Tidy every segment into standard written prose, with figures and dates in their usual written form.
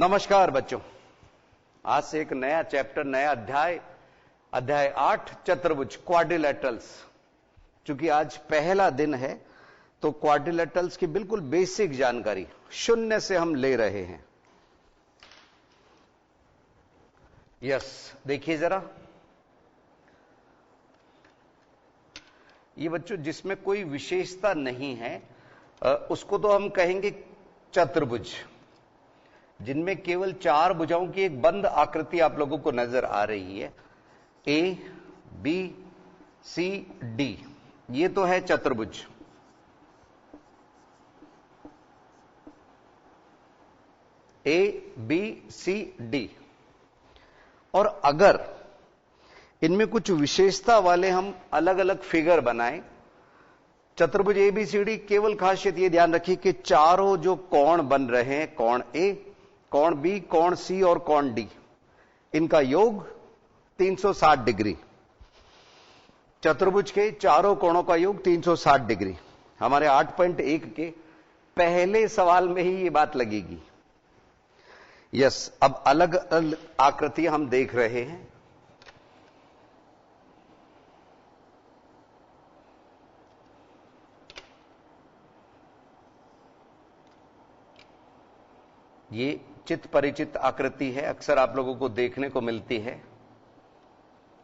नमस्कार बच्चों। आज से एक नया चैप्टर, नया अध्याय 8 चतुर्भुज क्वाड्रिलेटरल्स। चूंकि आज पहला दिन है तो क्वाड्रिलेटरल्स की बिल्कुल बेसिक जानकारी शून्य से हम ले रहे हैं। यस, देखिए जरा ये बच्चों जिसमें कोई विशेषता नहीं है उसको तो हम कहेंगे चतुर्भुज। जिनमें केवल 4 भुजाओं की एक बंद आकृति आप लोगों को नजर आ रही है, ए बी सी डी, ये तो है चतुर्भुज। A B C D. और अगर इनमें कुछ विशेषता वाले हम अलग अलग फिगर बनाएं, चतुर्भुज ए बी सी डी, केवल खासियत ये ध्यान रखिए कि चारों जो कोण बन रहे हैं, कोण ए, कोण बी, कोण सी और कोण डी, इनका योग 360 डिग्री। चतुर्भुज के चारों कोणों का योग 360 डिग्री। हमारे 8.1 के पहले सवाल में ही ये बात लगेगी। यस, अब अलग अलग आकृतियां हम देख रहे हैं। ये चित परिचित आकृति है, अक्सर आप लोगों को देखने को मिलती है।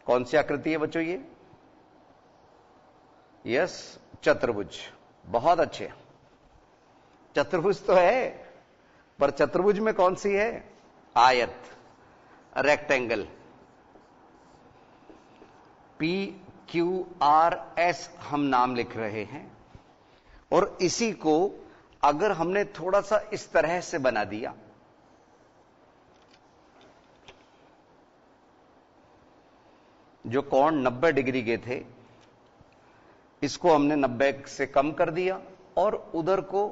कौन सी आकृति है बच्चों ये? यस, चतुर्भुज। बहुत अच्छे, चतुर्भुज तो है, पर चतुर्भुज में कौन सी है? आयत, rectangle. P Q R S हम नाम लिख रहे हैं, और इसी को अगर हमने थोड़ा सा इस तरह से बना दिया, जो कोण 90 डिग्री के थे इसको हमने 90 से कम कर दिया और उधर को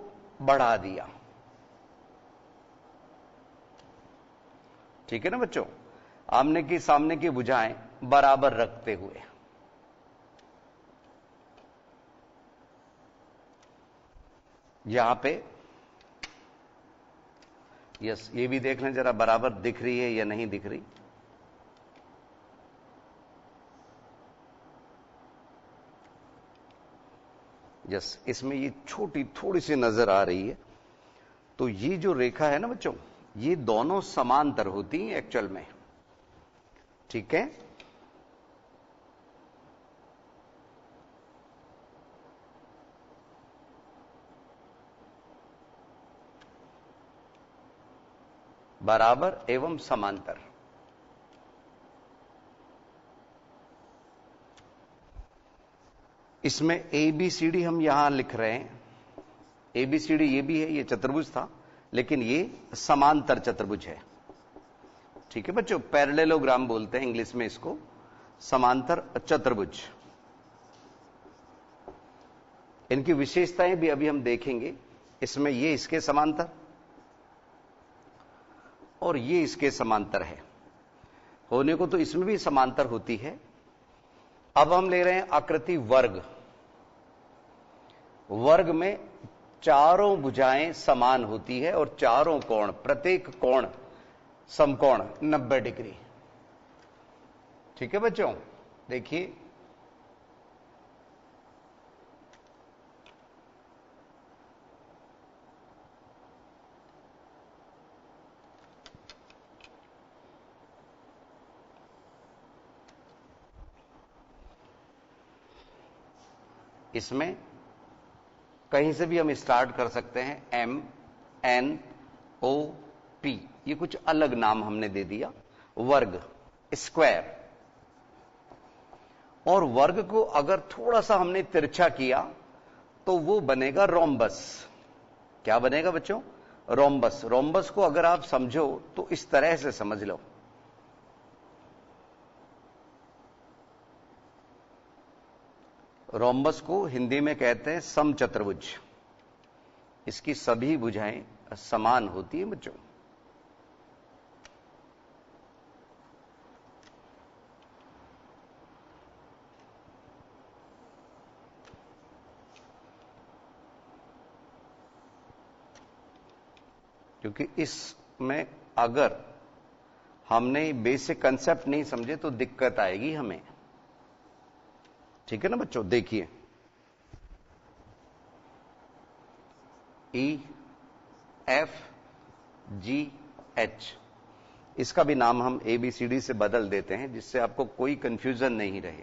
बढ़ा दिया। ठीक है ना बच्चों? आमने की सामने की भुजाएं बराबर रखते हुए। यहां पे यस, ये भी देख लें जरा, बराबर दिख रही है या नहीं दिख रही। यस, इसमें ये छोटी थोड़ी सी नजर आ रही है। तो ये जो रेखा है ना बच्चों, ये दोनों समांतर होती हैं एक्चुअल में। ठीक है? बराबर एवं समांतर। इसमें ए बी सी डी हम यहां लिख रहे हैं। ए बी सी डी ये भी है, ये चतुर्भुज था, लेकिन ये समांतर चतुर्भुज है। ठीक है बच्चों? पैरेललोग्राम बोलते हैं इंग्लिश में इसको, समांतर चतुर्भुज। इनकी विशेषताएं भी अभी हम देखेंगे। इसमें ये इसके समांतर और ये इसके समांतर है। होने को तो इसमें भी समांतर होती है। अब हम ले रहे हैं आकृति वर्ग। वर्ग में चारों भुजाएं समान होती है और चारों कोण, प्रत्येक कोण समकोण 90 डिग्री। ठीक है बच्चों? देखिए, इसमें कहीं से भी हम स्टार्ट कर सकते हैं। एम एन ओ पी, ये कुछ अलग नाम हमने दे दिया। वर्ग, स्क्वायर। और वर्ग को अगर थोड़ा सा हमने तिरछा किया तो वो बनेगा रोम्बस। क्या बनेगा बच्चों? रोम्बस। रोम्बस को अगर आप समझो तो इस तरह से समझ लो। रोम्बस को हिंदी में कहते हैं समचतुर्भुज। इसकी सभी भुजाएं समान होती हैं बच्चों। क्योंकि इसमें अगर हमने बेसिक कंसेप्ट नहीं समझे तो दिक्कत आएगी हमें। ठीक है ना बच्चों? देखिए, ई एफ जी एच, इसका भी नाम हम ABCD से बदल देते हैं जिससे आपको कोई कंफ्यूजन नहीं रहे।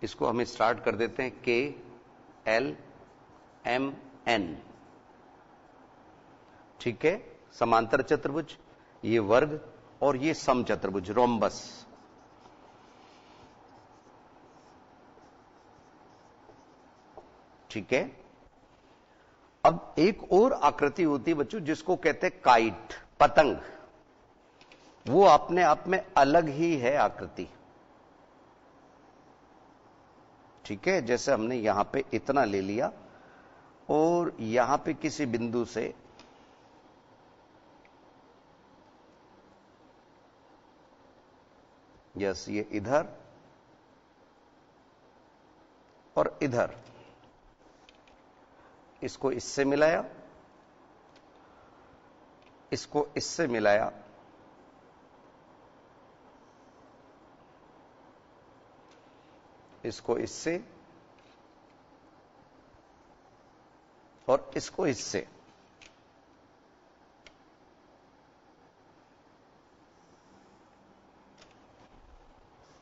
इसको हम स्टार्ट कर देते हैं KLMN। ठीक है, समांतर चतुर्भुज, ये वर्ग और ये समचतुर्भुज रोम्बस। ठीक है, अब एक और आकृति होती है बच्चों जिसको कहते हैं काइट, पतंग। वो अपने आप में अलग ही है आकृति। ठीक है, जैसे हमने यहां पे इतना ले लिया और यहां पे किसी बिंदु से यस, ये इधर और इधर, इसको इससे मिलाया, इसको इससे मिलाया, इसको इससे और इसको इससे।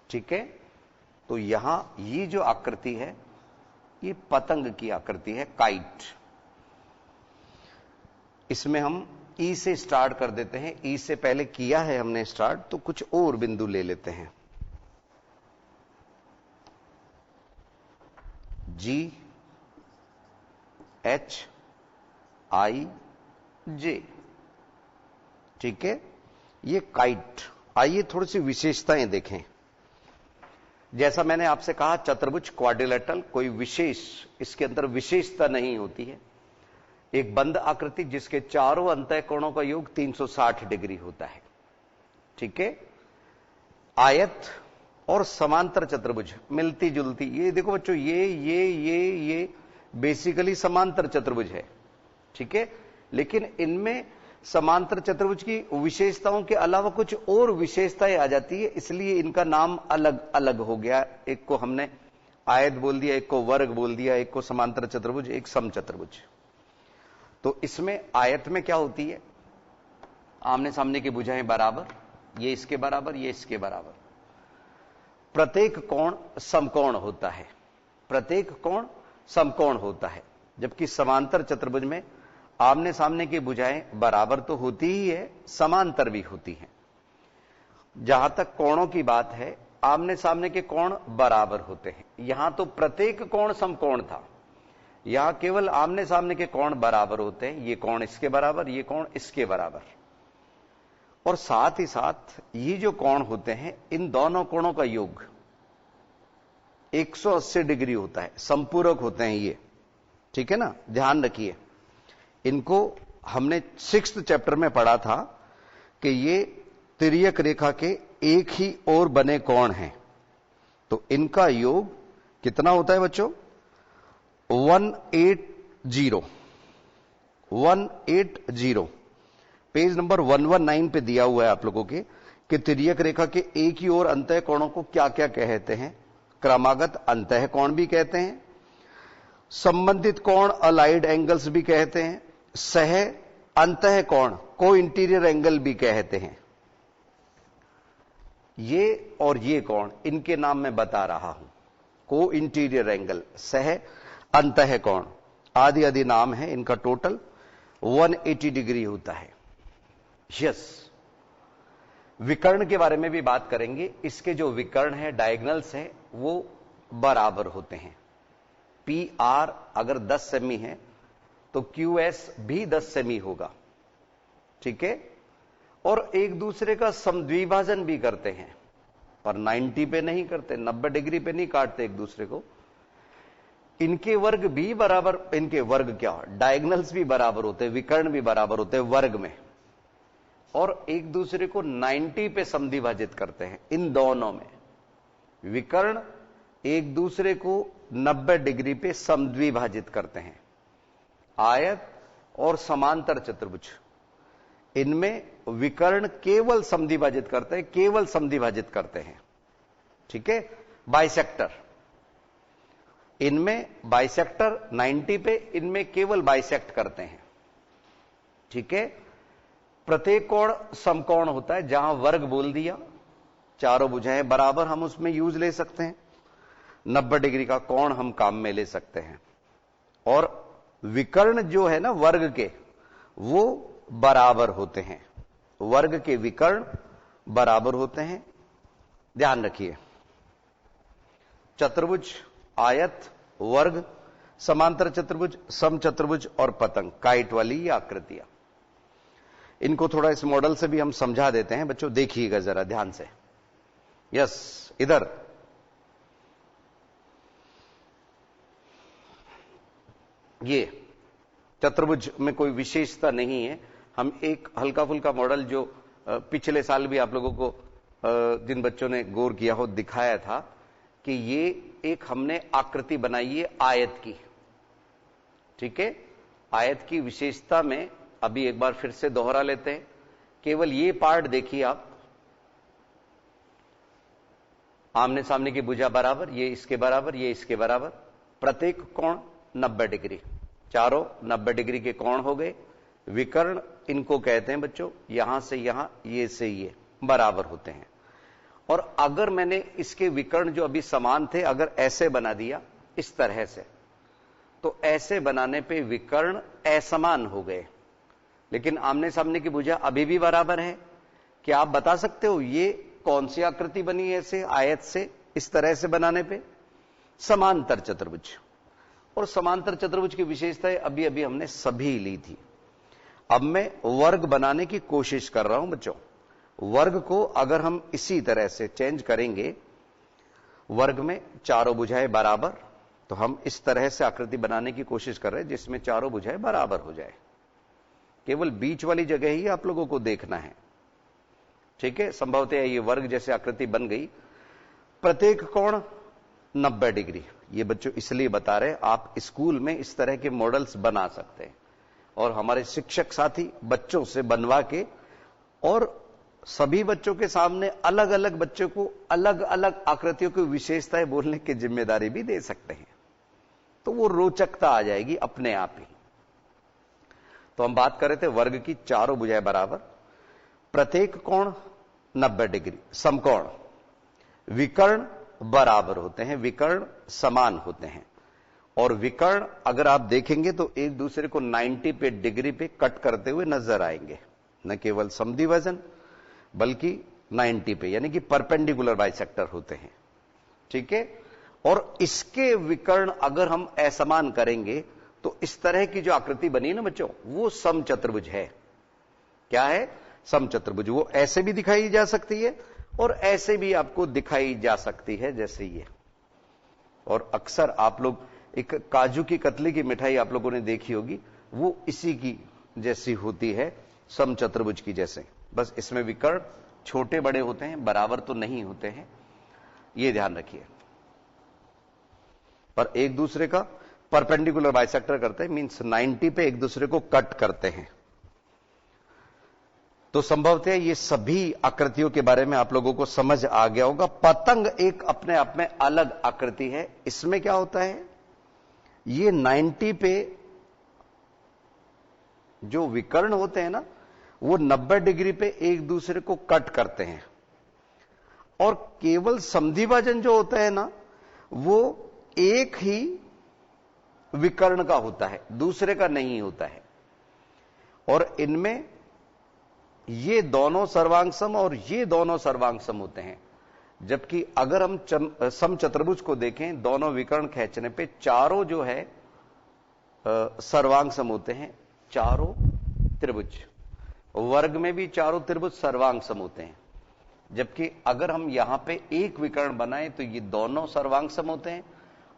ठीक है, तो यहां ये जो आकृति है ये पतंग की आकृति है, काइट। इसमें हम ई से स्टार्ट कर देते हैं। ई से पहले किया है हमने स्टार्ट, तो कुछ और बिंदु ले लेते हैं। G H I J। ठीक है, ये काइट। आइए थोड़ी सी विशेषताएं देखें। जैसा मैंने आपसे कहा, चतुर्भुज क्वाड्रिलेटरल कोई विशेष इसके अंदर विशेषता नहीं होती है। एक बंद आकृति जिसके चारों अंतः कोणों का योग 360 डिग्री होता है। ठीक है, आयत और समांतर चतुर्भुज मिलती जुलती। ये देखो बच्चों, ये बेसिकली समांतर चतुर्भुज है। ठीक है, लेकिन इनमें समांतर चतुर्भुज की विशेषताओं के अलावा कुछ और विशेषताएं आ जाती है, इसलिए इनका नाम अलग अलग हो गया। एक को हमने आयत बोल दिया, एक को वर्ग बोल दिया, एक को समांतर चतुर्भुज, एक समचतुर्भुज। तो इसमें आयत में क्या होती है, आमने सामने की भुजाएं बराबर, ये इसके बराबर, ये इसके बराबर। प्रत्येक कोण समकोण होता है, प्रत्येक कोण समकोण होता है। जबकि समांतर चतुर्भुज में आमने सामने की भुजाएं बराबर तो होती ही है, समांतर भी होती हैं। जहां तक कोणों की बात है, आमने सामने के कोण बराबर होते हैं। यहां तो प्रत्येक कोण समकोण था, यहां केवल आमने सामने के कोण बराबर होते हैं। ये कोण इसके बराबर, ये कोण इसके बराबर। और साथ ही साथ ये जो कोण होते हैं, इन दोनों कोणों का योग 180 डिग्री होता है, संपूरक होते हैं ये। ठीक है ना, ध्यान रखिए। इनको हमने 6th चैप्टर में पढ़ा था कि ये तिर्यक रेखा के एक ही ओर बने कोण हैं। तो इनका योग कितना होता है बच्चों? 180। पेज नंबर 119 पे दिया हुआ है आप लोगों के कि तिर्यक रेखा के एक ही ओर अंतः कोणों को क्या क्या कहते हैं। क्रमागत अंतः कोण भी कहते हैं, संबंधित कोण अलाइड एंगल्स भी कहते हैं, सह अंतः कोण को इंटीरियर एंगल भी कहते हैं। ये और ये कोण, इनके नाम मैं बता रहा हूं। को इंटीरियर एंगल, सह अंतः कोण, आदि आदि नाम है इनका। टोटल 180 डिग्री होता है। यस, विकर्ण के बारे में भी बात करेंगे। इसके जो विकर्ण है, डायगोनल्स है, वो बराबर होते हैं। PR अगर 10 सेमी है तो QS भी 10 सेमी होगा। ठीक है, और एक दूसरे का समद्विभाजन भी करते हैं, पर 90 पे नहीं करते, 90 डिग्री पे नहीं काटते एक दूसरे को। इनके वर्ग भी बराबर, इनके वर्ग क्या, डायगोनल्स भी बराबर होते हैं, विकर्ण भी बराबर होते हैं वर्ग में, और एक दूसरे को 90 पे समद्विभाजित करते हैं। इन दोनों में विकर्ण एक दूसरे को 90 डिग्री पे समद्विभाजित करते हैं। आयत और समांतर चतुर्भुज, इनमें विकर्ण केवल समद्विभाजित करते हैं, केवल समद्विभाजित करते हैं। ठीक है। बाइसेक्टर, इनमें बाइसेक्टर 90 पे, इनमें केवल बाइसेक्ट करते हैं। ठीक है। प्रत्येक कोण समकोण होता है, जहां वर्ग बोल दिया, चारों भुजाएं बराबर, हम उसमें यूज ले सकते हैं। 90 डिग्री का कोण हम काम में ले सकते हैं। और विकर्ण जो है ना वर्ग के, वो बराबर होते हैं। वर्ग के विकर्ण बराबर होते हैं, ध्यान रखिए। चतुर्भुज, आयत, वर्ग, समांतर चतुर्भुज, समचतुर्भुज और पतंग, काइट वाली ये आकृतियां, इनको थोड़ा इस मॉडल से भी हम समझा देते हैं बच्चों, देखिएगा जरा ध्यान से। यस, इधर ये चतुर्भुज में कोई विशेषता नहीं है, हम एक हल्का फुल्का मॉडल जो पिछले साल भी आप लोगों को जिन बच्चों ने गौर किया हो दिखाया था कि ये एक हमने आकृति बनाई है आयत की। ठीक है। आयत की विशेषता में अभी एक बार फिर से दोहरा लेते हैं। केवल ये पार्ट देखिए आप, आमने सामने की भुजा बराबर, ये इसके बराबर, ये इसके बराबर, प्रत्येक कोण 90 डिग्री, चारों 90 डिग्री के कोण हो गए। विकर्ण इनको कहते हैं बच्चों, यहां से यहां, ये से ये बराबर होते हैं। और अगर मैंने इसके विकर्ण जो अभी समान थे, अगर ऐसे बना दिया इस तरह से, तो ऐसे बनाने पे विकर्ण असमान हो गए, लेकिन आमने सामने की भुजा अभी भी बराबर है। क्या आप बता सकते हो ये कौन सी आकृति बनी है ऐसे आयत से, इस तरह से बनाने पे? समांतर चतुर्भुज। और समांतर चतुर्भुज की विशेषताएं अभी अभी हमने सभी ली थी। अब मैं वर्ग बनाने की कोशिश कर रहा हूं बच्चों। वर्ग को अगर हम इसी तरह से चेंज करेंगे, वर्ग में चारों भुजाएं बराबर, तो हम इस तरह से आकृति बनाने की कोशिश कर रहे हैं जिसमें चारों भुजाएं बराबर हो जाए। केवल बीच वाली जगह ही आप लोगों को देखना है। ठीक है। संभवतः ये वर्ग जैसे आकृति बन गई। प्रत्येक कोण 90 डिग्री, ये बच्चों इसलिए बता रहे हैं, आप स्कूल में इस तरह के मॉडल्स बना सकते हैं और हमारे शिक्षक साथी बच्चों से बनवा के और सभी बच्चों के सामने अलग अलग बच्चों को अलग अलग आकृतियों की विशेषताएं बोलने की जिम्मेदारी भी दे सकते हैं, तो वो रोचकता आ जाएगी अपने आप ही। तो हम बात कर रहे थे वर्ग की, चारों भुजाएं बराबर, प्रत्येक कोण 90 डिग्री, समकोण, विकर्ण बराबर होते हैं, विकर्ण समान होते हैं। और विकर्ण अगर आप देखेंगे तो एक दूसरे को 90 पे डिग्री पे कट करते हुए नजर आएंगे, न केवल समद्विभाजन बल्कि 90 पे, यानी कि परपेंडिकुलर बाइसेक्टर होते हैं। ठीक है। और इसके विकर्ण अगर हम असमान करेंगे तो इस तरह की जो आकृति बनी ना बच्चों, वो समचतुर्भुज है। क्या है? समचतुर्भुज। वो ऐसे भी दिखाई जा सकती है और ऐसे भी आपको दिखाई जा सकती है, जैसे ये। और अक्सर आप लोग एक काजू की कतली की मिठाई आप लोगों ने देखी होगी, वो इसी की जैसी होती है, समचतुर्भुज की जैसे, बस इसमें विकर्ण छोटे बड़े होते हैं, बराबर तो नहीं होते हैं, ये ध्यान रखिए। पर एक दूसरे का परपेंडिकुलर बाइसेक्टर करते हैं, मींस 90 पे एक दूसरे को कट करते हैं। तो संभवतः ये सभी आकृतियों के बारे में आप लोगों को समझ आ गया होगा। पतंग एक अपने आप में अलग आकृति है। इसमें क्या होता है, ये 90 पे जो विकर्ण होते हैं ना, वो 90 डिग्री पे एक दूसरे को कट करते हैं। और केवल समद्विभाजन जो होता है ना, वो एक ही विकर्ण का होता है, दूसरे का नहीं होता है। और इनमें ये दोनों सर्वांगसम और ये दोनों सर्वांगसम होते हैं। जबकि अगर हम समचतुर्भुज को देखें, दोनों विकर्ण खींचने पे चारों जो है सर्वांगसम होते हैं, चारों त्रिभुज। वर्ग में भी चारों त्रिभुज सर्वांगसम होते हैं। जबकि अगर हम यहां पे एक विकर्ण बनाएं तो ये दोनों सर्वांगसम होते हैं।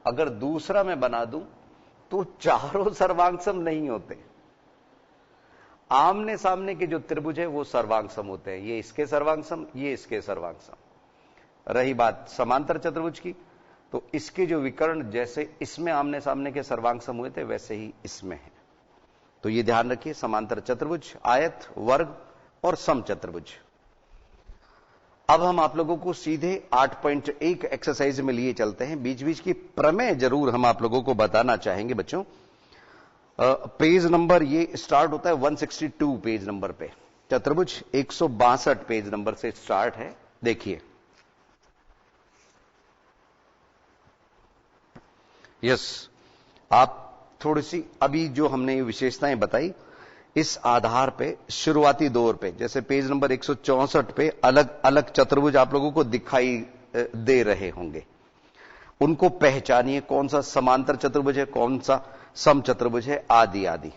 अगर दूसरा मैं बना दूं तो चारों सर्वांगसम नहीं होते। आमने सामने के जो त्रिभुज है वो सर्वांगसम होते हैं, ये इसके सर्वांगसम, ये इसके सर्वांगसम। रही बात समांतर चतुर्भुज की, तो इसके जो विकर्ण जैसे इसमें आमने सामने के सर्वांग सम हुए थे वैसे ही इसमें है। तो ये ध्यान रखिए, समांतर चतुर्भुज, आयत, वर्ग और समचतुर्भुज। अब हम आप लोगों को सीधे 8.1 एक्सरसाइज में लिए चलते हैं। बीच बीच की प्रमेय जरूर हम आप लोगों को बताना चाहेंगे बच्चों। पेज नंबर ये स्टार्ट होता है 162 पेज नंबर पे, चतुर्भुज 162 पेज नंबर से स्टार्ट है। देखिए, यस, आप थोड़ी सी अभी जो हमने ये विशेषताएं बताई इस आधार पे शुरुआती दौर पे, जैसे पेज नंबर 164 पे अलग अलग चतुर्भुज आप लोगों को दिखाई दे रहे होंगे, उनको पहचानिए, कौन सा समांतर चतुर्भुज है, कौन सा समचतुर्भुज है, आदि आदि।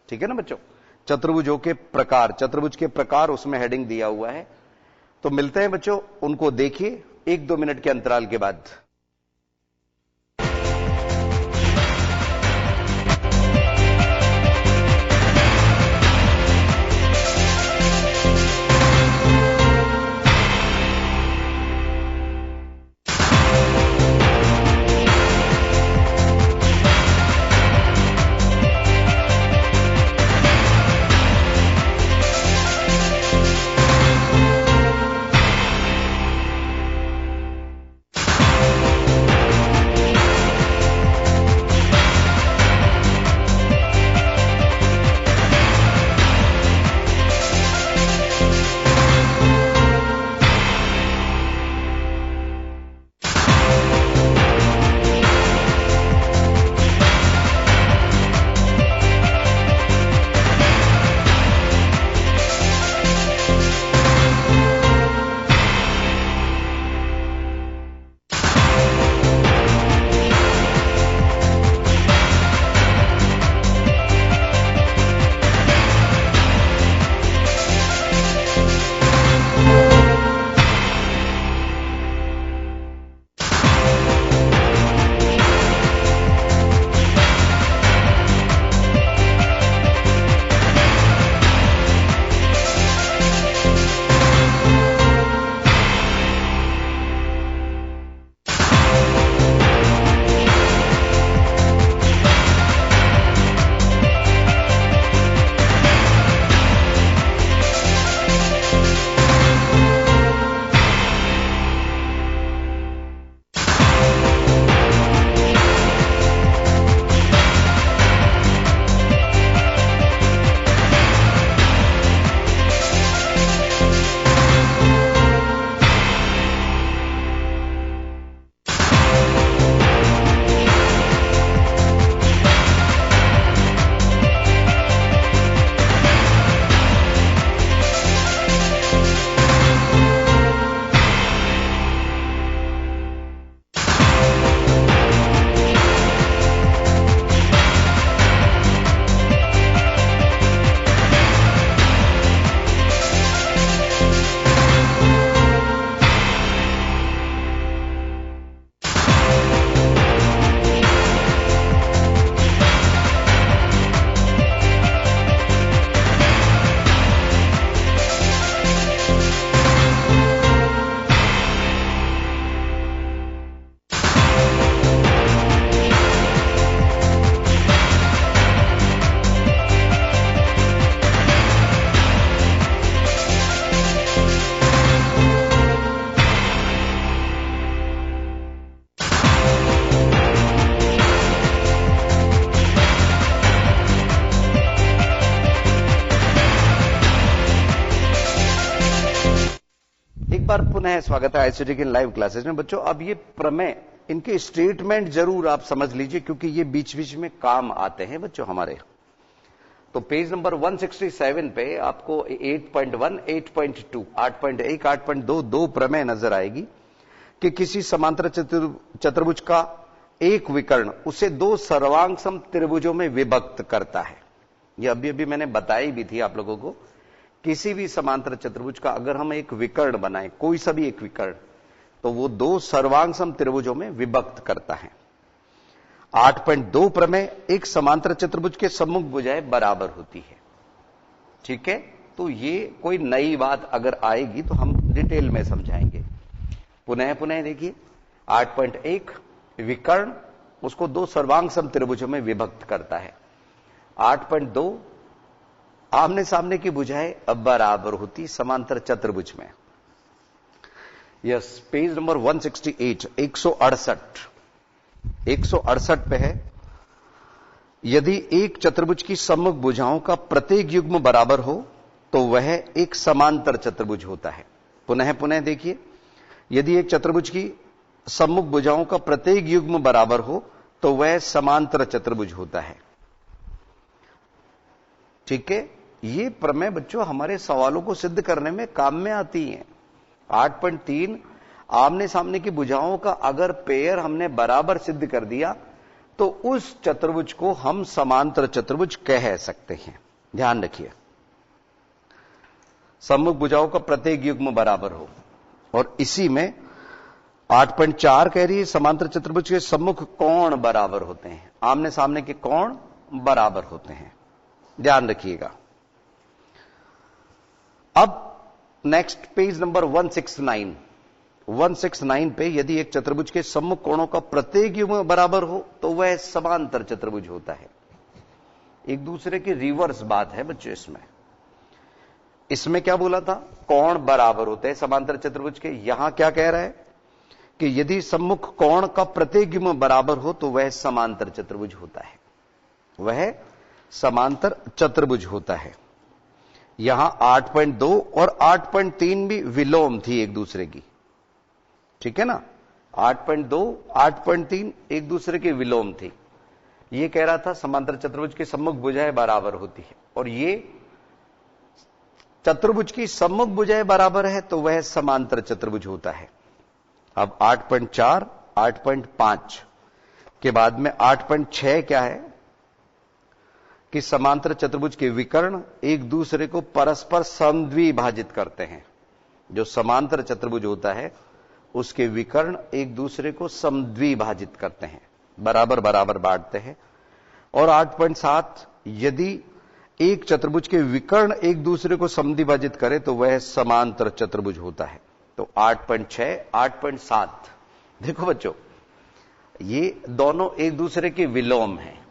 ठीक है ना बच्चों? चतुर्भुजों के प्रकार, चतुर्भुज के प्रकार उसमें हेडिंग दिया हुआ है। तो मिलते हैं बच्चों, उनको देखिए 1-2 मिनट के अंतराल के बाद। बार पुनः स्वागत है आईसीटी के लाइव क्लासेस में। बच्चों, अब ये प्रमेय, इनके स्टेटमेंट जरूर आप समझ लीजिए क्योंकि ये बीच बीच में काम आते हैं बच्चों हमारे। तो पेज नंबर 167 पे आपको 8.1, 8.2, 8.1, 8.2 दो प्रमेय नजर आएगी कि किसी समांतर चतुर्भुज का एक विकर्ण उसे दो सर्वांग सम त्रिभुजों में विभक्त करता है। ये अभी अभी मैंने बताई भी थी आप लोगों को। किसी भी समांतर चतुर्भुज का अगर हम एक विकर्ण बनाएं, कोई सा भी एक विकर्ण, तो वो दो सर्वांग सम त्रिभुजों में विभक्त करता है। 8.2 प्रमेय, एक समांतर चतुर्भुज के सम्मुख भुजाएं बराबर होती है। ठीक है, तो ये कोई नई बात अगर आएगी तो हम डिटेल में समझाएंगे। पुनः देखिए 8.1 विकर्ण उसको दो सर्वांग समत्रिभुजों में विभक्त करता है। 8.2 आमने सामने की भुजाएं अब बराबर होती समांतर चतुर्भुज में। यस, पेज नंबर 168, 168 पे है। यदि एक चतुर्भुज की सम्मुख भुजाओं का प्रत्येक युग्म बराबर हो तो वह एक समांतर चतुर्भुज होता है। पुनः देखिए, यदि एक चतुर्भुज की सम्मुख भुजाओं का प्रत्येक युग्म बराबर हो तो वह समांतर चतुर्भुज होता है। ठीक है, ये प्रमेय बच्चों हमारे सवालों को सिद्ध करने में काम में आती हैं। 8.3 आमने सामने की भुजाओं का अगर पेयर हमने बराबर सिद्ध कर दिया तो उस चतुर्भुज को हम समांतर चतुर्भुज कह सकते हैं। ध्यान रखिए, सम्मुख भुजाओं का प्रत्येक युग्म बराबर हो, और इसी में 8.4 कह रही है समांतर चतुर्भुज के सम्मुख कोण बराबर होते हैं, आमने सामने के कोण बराबर होते हैं। ध्यान रखिएगा। अब नेक्स्ट पेज नंबर 169 पे, यदि एक चतुर्भुज के सम्मुख कोणों का प्रत्येक युग्म बराबर हो तो वह समांतर चतुर्भुज होता है। एक दूसरे की रिवर्स बात है बच्चों। इसमें क्या बोला था? कोण बराबर होते हैं समांतर चतुर्भुज के। यहां क्या कह रहा है कि यदि सम्मुख कोण का प्रत्येक युग्म बराबर हो तो वह समांतर चतुर्भुज होता है, वह समांतर चतुर्भुज होता है। यहां 8.2 और 8.3 भी विलोम थी एक दूसरे की। ठीक है ना, 8.2 8.3 एक दूसरे के विलोम थी। यह कह रहा था समांतर चतुर्भुज की सम्मुख भुजाएं बराबर होती है, और ये चतुर्भुज की सम्मुख भुजाएं बराबर है तो वह समांतर चतुर्भुज होता है। अब 8.4 8.5 के बाद में 8.6 क्या है कि समांतर चतुर्भुज के विकर्ण एक दूसरे को परस्पर समद्विभाजित करते हैं। जो समांतर चतुर्भुज होता है उसके विकर्ण एक दूसरे को समद्विभाजित करते हैं, बराबर बराबर बांटते हैं। और 8.7 यदि एक चतुर्भुज के विकर्ण एक दूसरे को समद्विभाजित करे तो वह समांतर चतुर्भुज होता है। तो 8.6 8.7 देखो बच्चों, ये दोनों एक दूसरे के विलोम हैं।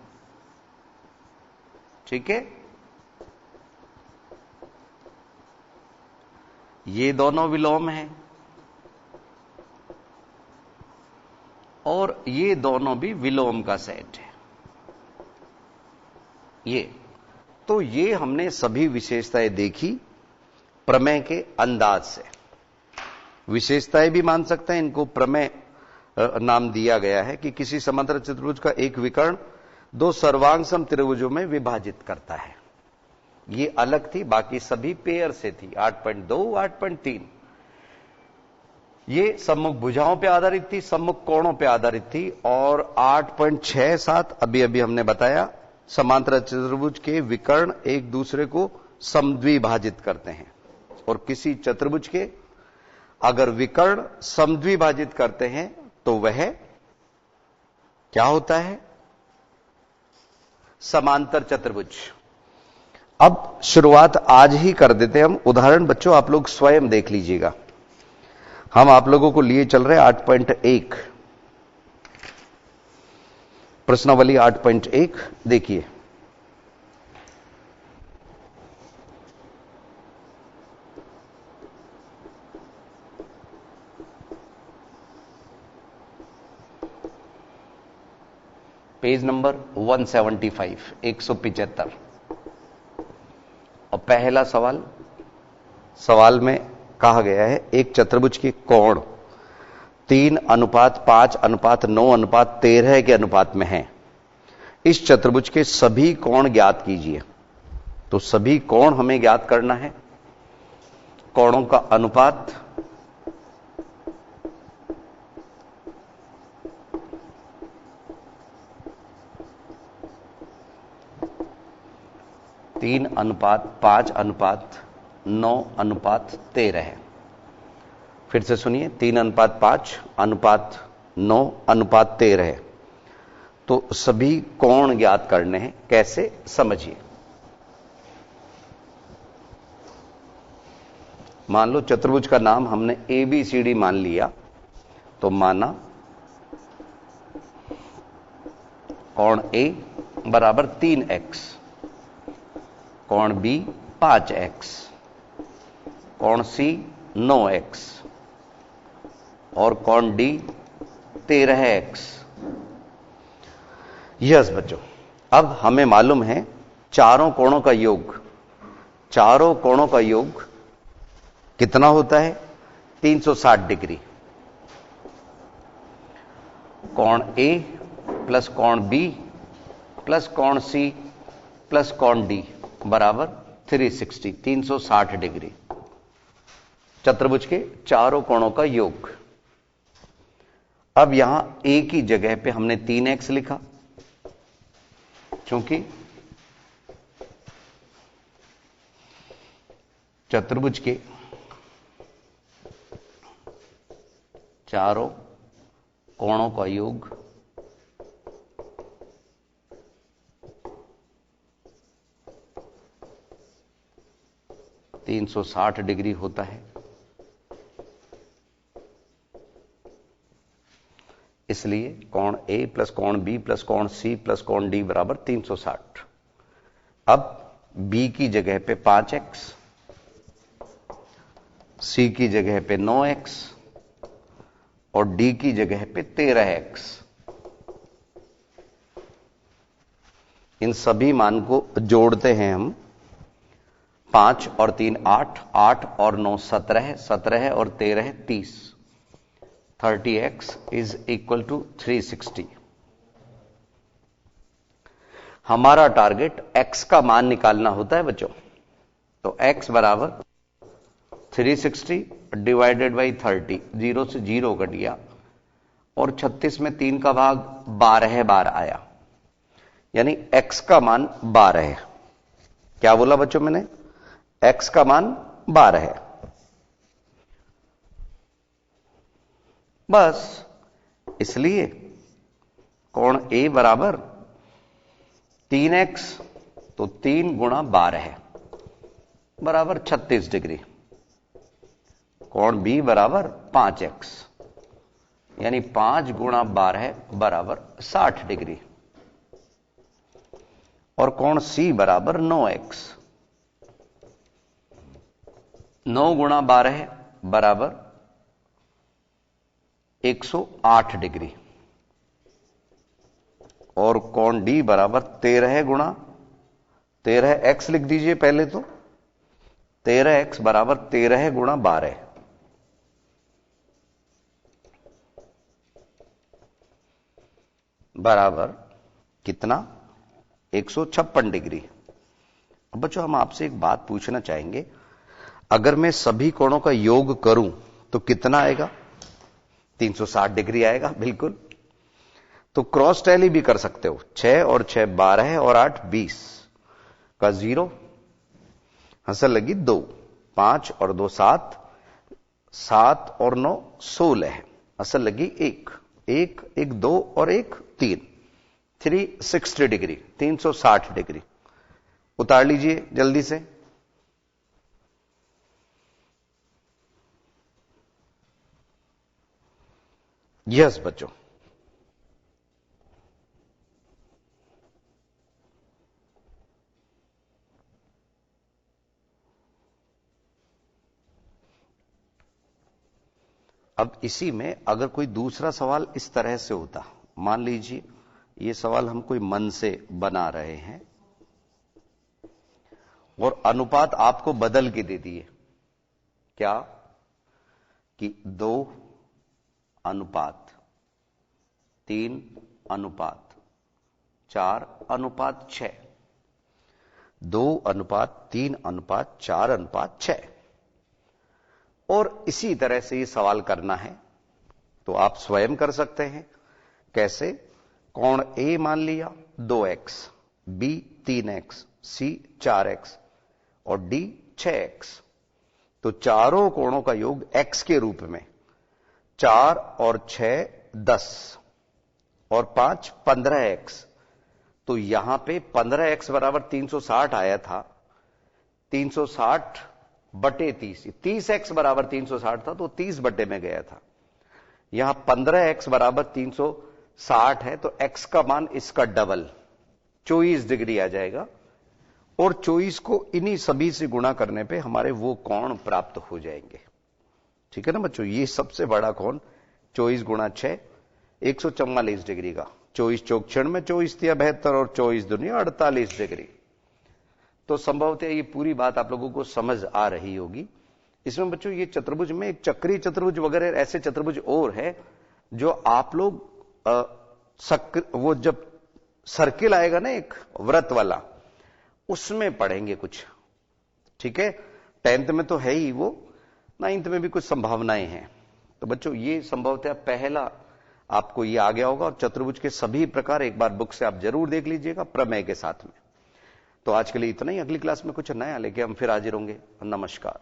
ठीक है, ये दोनों विलोम हैं और ये दोनों भी विलोम का सेट है। ये हमने सभी विशेषताएं देखी प्रमेय के अंदाज से। विशेषताएं भी मान सकते हैं, इनको प्रमेय नाम दिया गया है कि किसी समांतर चतुर्भुज का एक विकर्ण दो सर्वांग समत्रिभुजों में विभाजित करता है। ये अलग थी, बाकी सभी पेयर से थी। 8.2 8.3 ये सम्मुख भुजाओं पे आधारित थी, सम्मुख कोणों पे आधारित थी। और 8.6 7 अभी हमने बताया समांतर चतुर्भुज के विकर्ण एक दूसरे को समद्विभाजित करते हैं, और किसी चतुर्भुज के अगर विकर्ण समद्विभाजित करते हैं तो वह क्या होता है? समांतर चतुर्भुज। अब शुरुआत आज ही कर देते हैं हम। उदाहरण बच्चों आप लोग स्वयं देख लीजिएगा। हम आप लोगों को लिए चल रहे 8.1 प्रश्नावली 8.1 देखिए। Page number 175 175। और पहला सवाल में कहा गया है एक चतुर्भुज के कोण 3:5:9:13 के अनुपात में है। इस चतुर्भुज के सभी कोण ज्ञात कीजिए। तो सभी कोण हमें ज्ञात करना है। कोणों का अनुपात तीन 3:5:9:13 है। फिर से सुनिए, 3:5:9:13 है। तो सभी कोण ज्ञात करने हैं। कैसे, समझिए। मान लो चतुर्भुज का नाम हमने ABCD मान लिया, तो माना कोण ए बराबर 3x, कोण बी 5x, कोण सी 9x और कोण डी 13x। यस बच्चों, अब हमें मालूम है चारों कोणों का योग, चारों कोणों का योग कितना होता है? 360 डिग्री। कोण ए प्लस कोण बी प्लस कोण सी प्लस कोण डी बराबर 360, 360 डिग्री। चतुर्भुज के चारों कोणों का योग। अब यहां ए की जगह पे हमने 3x लिखा, क्योंकि चतुर्भुज के चारों कोणों का योग 360 डिग्री होता है। इसलिए कोण ए प्लस कोण बी प्लस कोण सी प्लस कोण डी बराबर 360। अब बी की जगह पे 5x, सी की जगह पे 9x और डी की जगह पे 13x। इन सभी मान को जोड़ते हैं हम। 5 और 3 8, 8 और 9 17, 17 और 13 30। 30x is equal to 360। हमारा टारगेट x का मान निकालना होता है बच्चों। तो x बराबर 360 डिवाइडेड बाई 30, 0 से 0 कट गया और 36 में 3 का भाग 12 बार आया, यानी x का मान 12 है। क्या बोला बच्चों मैंने? x का मान 12 है। बस इसलिए कोण A बराबर 3x, तो 3 गुणा 12 है बराबर 36 डिग्री। कोण B बराबर 5x, यानी 5 गुणा 12 बराबर 60 डिग्री। और कोण C बराबर 9x, 9 गुणा 12 बराबर 108 डिग्री। और कोण D बराबर 13 गुणा 13x लिख दीजिए पहले तो। 13x बराबर 13 गुणा 12 बराबर कितना? 156 डिग्री। अब बच्चों हम आपसे एक बात पूछना चाहेंगे, अगर मैं सभी कोणों का योग करूं तो कितना आएगा? 360 डिग्री आएगा, बिल्कुल। तो क्रॉस टैली भी कर सकते हो। 6 और 6 12 और 8 20 का 0, हंसल लगी 2, 5 और 2 7, 7 और 9 16, हंसल लगी 1, 1 1 2 और 1 3, 360 डिग्री, 360 डिग्री। उतार लीजिए जल्दी से। यस बच्चों, अब इसी में अगर कोई दूसरा सवाल इस तरह से होता, मान लीजिए ये सवाल हम कोई मन से बना रहे हैं और अनुपात आपको बदल के दे दिए, क्या कि 2 अनुपात 3 अनुपात 4 अनुपात 6, 2 अनुपात 3 अनुपात 4 अनुपात 6, और इसी तरह से ये सवाल करना है तो आप स्वयं कर सकते हैं। कैसे? कोण A मान लिया 2x, B 3x, C 4x और D 6x। तो चारों कोणों का योग x के रूप में 4 और 6 10 और 5 15x। तो यहां पे 15x बराबर 360 आया था, 360 बटे 30, 30x बराबर 360 था तो 30 बटे में गया था। यहां 15x बराबर 60 है तो x का मान इसका डबल 24 डिग्री आ जाएगा, और 24 को इन्हीं सभी से गुणा करने पे हमारे वो कोण प्राप्त हो जाएंगे। ठीक है ना बच्चों, ये सबसे बड़ा कोण 24 गुणा 6 144 डिग्री का, 24 चौक क्षण में 24 तिया 72 और 24 दुनिया 48 डिग्री। तो संभवतः ये पूरी बात आप लोगों को समझ आ रही होगी। इसमें बच्चों ये चतुर्भुज में एक चक्रीय चतुर्भुज वगैरह ऐसे चतुर्भुज और है जो आप लोग वो जब सर्किल आएगा ना एक वृत्त वाला, उसमें पढ़ेंगे कुछ। ठीक है, 10th में तो है ही वो, 9th में भी कुछ संभावनाएं हैं। तो बच्चों ये संभवतः पहला आपको ये आ गया होगा, और चतुर्भुज के सभी प्रकार एक बार बुक से आप जरूर देख लीजिएगा प्रमेय के साथ में। तो आज के लिए इतना ही, अगली क्लास में कुछ नया लेके हम फिर हाजिर होंगे। नमस्कार।